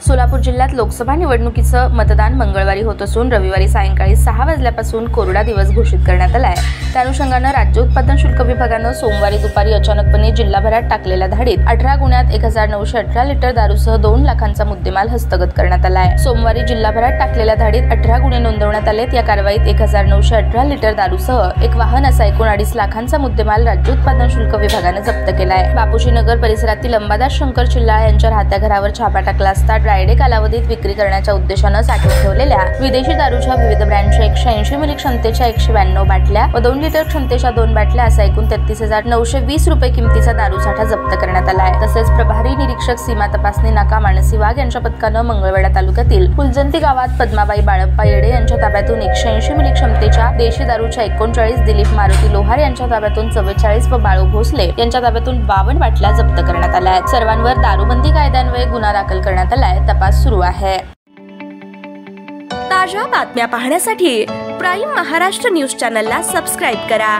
सोलापूर जिल्ह्यात लोकसभा निवडणुकीचं मतदान मंगळवारी होत असून रविवारी सायंकाळी 6 वाजल्यापासून कोरडा दिवस घोषित करण्यात आला आहे। त्या अनुषंगाने राज्य उत्पादन शुल्क विभागाने सोमवारी दुपारी अचानकपणे जिल्हाभरात टाकलेल्या धाडीत 18 गुन्ह्यात 1918 लिटर दारूसह 2 लाखांचा मुद्देमाल हस्तगत करण्यात आला आहे। सोमवारी जिल्हाभरात टाकलेल्या धाडीत 18 गुन्हे नोंदवण्यात आलेत। या कारवाईत 1918 लिटर दारूसह एक वाहन असा एकूण 2.5 लाखांचा मुद्देमाल राज्य उत्पादन शुल्क विभागाने जप्त केला आहे। बापूजी नगर परिसरातील अंबादास शंकर चिल्लाळ यांच्या राहत्या घरावर छापा टाकला असता ड्रायडे कालावधीत विक्री करण्याच्या उद्देशाने साठवून ठेवलेल्या विदेशी दारूच्या विविध ब्रँडच्या 180 मिली क्षमतेच्या 192 बाटल्या व 2 लिटर क्षमतेच्या 2 बाटल्या असा एकूण 33,920 रुपये किमतीचा दारूसाठा जप्त करण्यात आला आहे। तसेच प्रभारी निरीक्षक सीमा तपासणी नाका मानसी वाघ यांच्या पथकाने मंगळवेढा तालुक्यातील फुलजंती गावात पद्माबाई बाळप्पा येडे यांच्या ताब्यातून 180 मिली क्षमतेच्या देशी दारूच्या 39, दिलीप मारुती लोहार यांच्या ताब्यातून 44 व बाळू भोसले यांच्या ताब्यातून 52 बाटल्या जप्त करण्यात आल्या आहेत। सर्वांवर दारूबंदी कायद्यान्वये गुन्हा दाखल करण्यात आलाय। तपास सुरू आहे। ताज्या बातम्या पाहण्यासाठी प्राईम महाराष्ट्र न्यूज चॅनलला सबस्क्राईब करा।